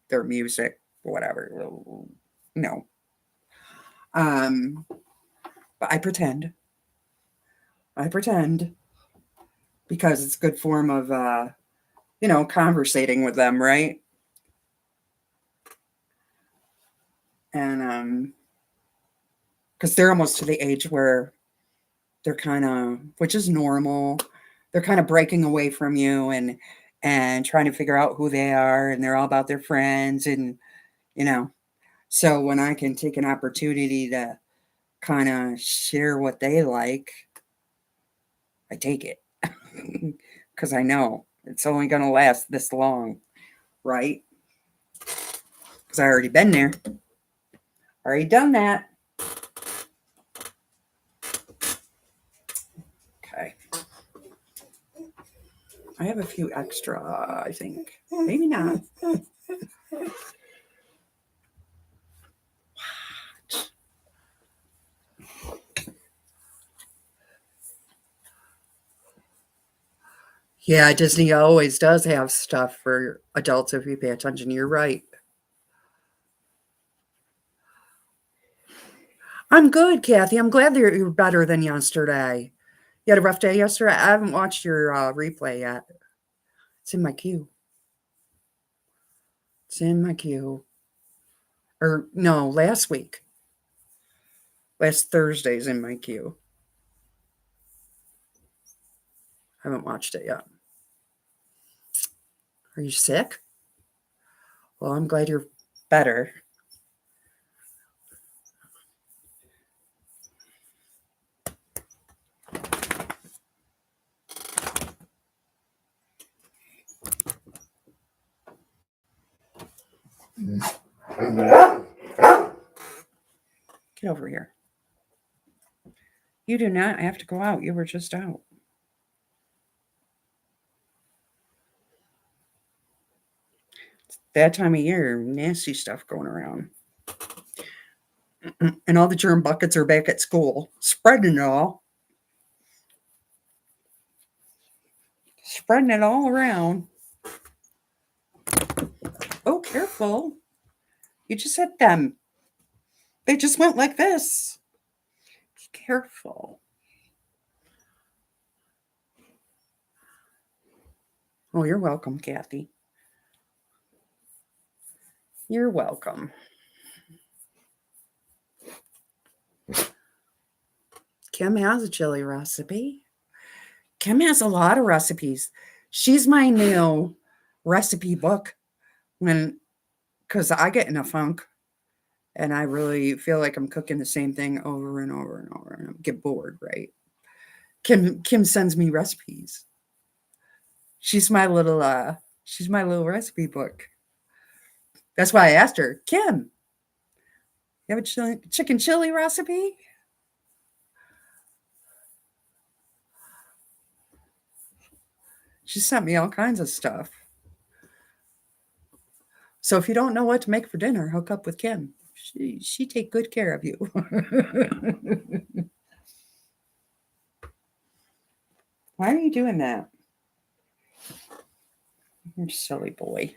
A: their music, whatever. No. Um, but I pretend. I pretend because it's a good form of conversating with them, right? And because they're almost to the age where they're kind of, which is normal, they're kind of breaking away from you and trying to figure out who they are, and they're all about their friends, and you know. So when I can take an opportunity to kind of share what they like, I take it because I know it's only going to last this long, right? Because I already been there, already done that. Okay. I have a few extra, I think. Maybe not. Yeah, Disney always does have stuff for adults if you pay attention. You're right. I'm good, Kathy. I'm glad that you're better than yesterday. You had a rough day yesterday? I haven't watched your replay yet. It's in my queue. It's in my queue. Or no, last week. Last Thursday's in my queue. I haven't watched it yet. Are you sick? Well, I'm glad you're better. Get over here. You do not have to go out. You were just out. It's that time of year, nasty stuff going around. And all the germ buckets are back at school, spreading it all. Spreading it all around. Oh, careful. You just hit them. They just went like this. Be careful. Oh, you're welcome, Kathy. You're welcome. Kim has a chili recipe. Kim has a lot of recipes. She's my new recipe book because I get in a funk and I really feel like I'm cooking the same thing over and over and over and I get bored, right? Kim sends me recipes. She's my little recipe book. That's why I asked her, Kim, you have a chicken chili recipe? She sent me all kinds of stuff. So if you don't know what to make for dinner, hook up with Kim. She take good care of you. Why are you doing that? You silly boy.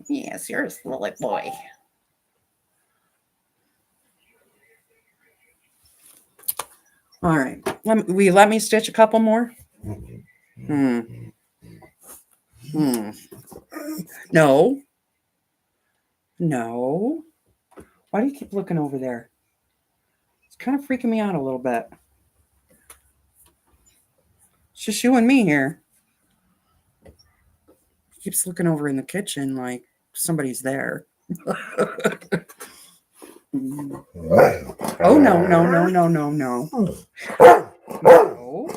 A: Yes, you're a silly boy. All right. Let me stitch a couple more? Hmm. Hmm. No. No. Why do you keep looking over there? It's kind of freaking me out a little bit. It's just you and me here. He keeps looking over in the kitchen like somebody's there. Oh, no, no, no, no, no, no. No.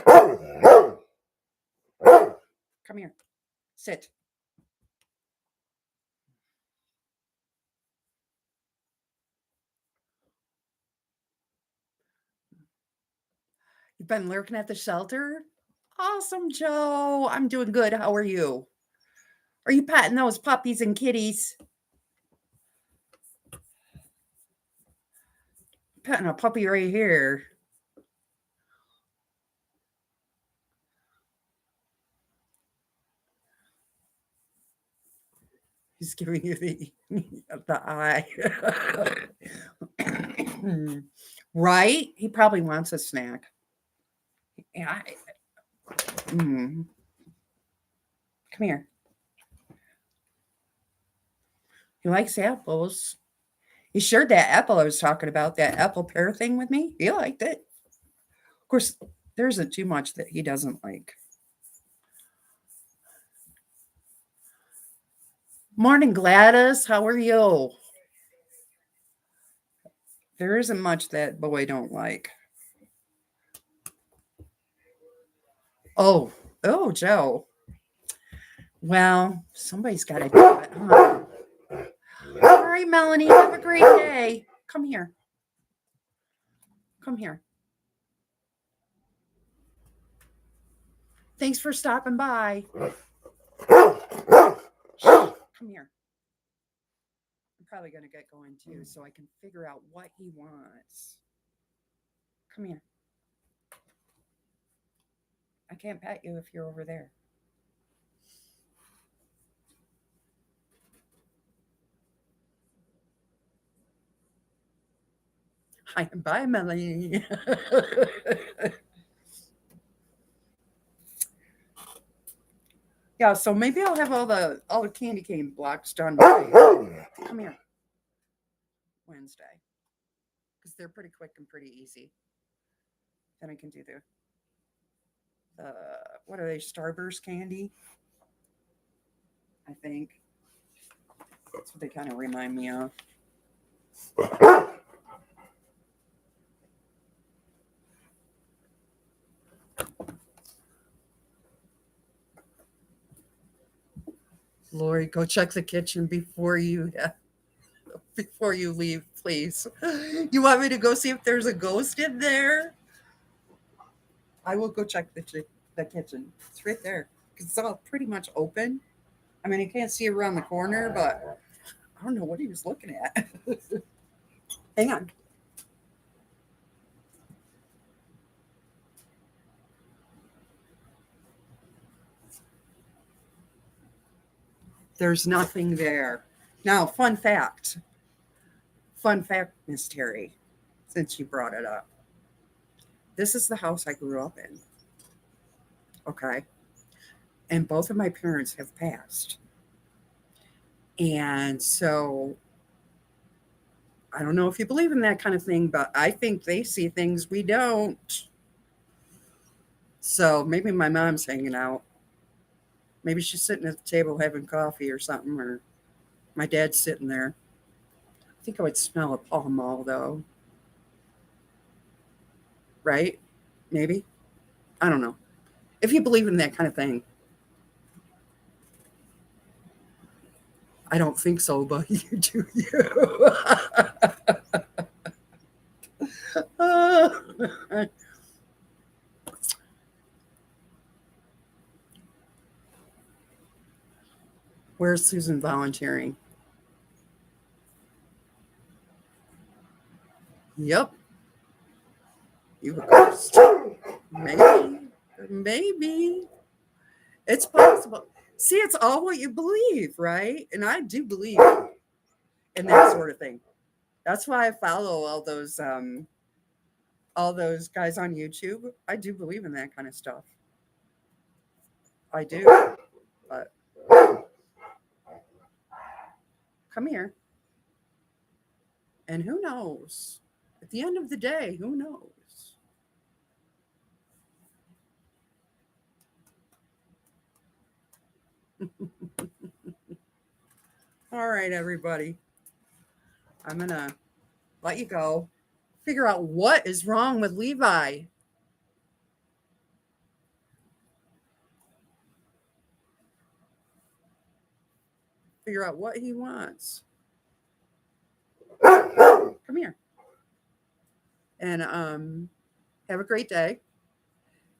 A: Come here. Sit. You've been lurking at the shelter? Awesome, Joe. I'm doing good. How are you? Are you patting those puppies and kitties? Patting a puppy right here. He's giving you the eye. Right? He probably wants a snack. Yeah. Come here. He likes apples. He shared that apple I was talking about, that apple pear thing with me. He liked it. Of course, there isn't too much that he doesn't like. Morning, Gladys. How are you? There isn't much that boy don't like. Oh, oh, Joe. Well, somebody's got to do it, huh? All right, Melanie, have a great day. Come here. Come here. Thanks for stopping by. Come here. I'm probably going to get going too so I can figure out what he wants. Come here. I can't pet you if you're over there. Hi, bye, Melanie. Yeah, so maybe I'll have all the candy cane blocks done by come here Wednesday because they're pretty quick and pretty easy. Then I can do the what are they, Starburst candy? I think that's what they kind of remind me of. Lori, go check the kitchen before you leave, please. You want me to go see if there's a ghost in there? I will go check the kitchen. It's right there. It's all pretty much open. I mean, I can't see around the corner, but I don't know what he was looking at. Hang on. There's nothing there. Now, fun fact, Miss Terry, since you brought it up. This is the house I grew up in. Okay. And both of my parents have passed. And so I don't know if you believe in that kind of thing, but I think they see things we don't. So maybe my mom's hanging out. Maybe she's sitting at the table having coffee or something, or my dad's sitting there. I think I would smell a Pall Mall though, right? Maybe. I don't know. If you believe in that kind of thing, I don't think so, but you do you. Where's Susan volunteering? Yep, you a ghost. Maybe. Maybe. It's possible. See, it's all what you believe, right? And I do believe in that sort of thing. That's why I follow all those guys on YouTube. I do believe in that kind of stuff. I do. But come here. And who knows? At the end of the day, who knows? All right, everybody. I'm going to let you go. Figure out what is wrong with Levi. Figure out what he wants. Come here. And have a great day.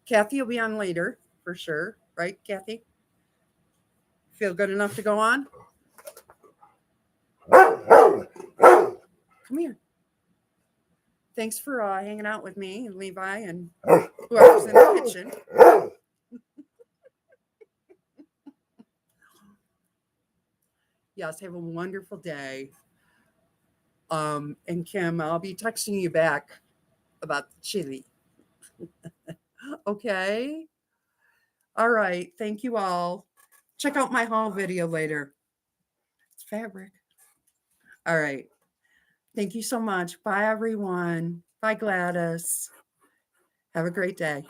A: Kathy will be on later for sure. Right, Kathy? Feel good enough to go on? Come here. Thanks for hanging out with me and Levi and whoever's in the kitchen. Yes, have a wonderful day. And Kim, I'll be texting you back about the chili. Okay. All right. Thank you all. Check out my haul video later. It's fabric. All right. Thank you so much. Bye, everyone. Bye, Gladys. Have a great day.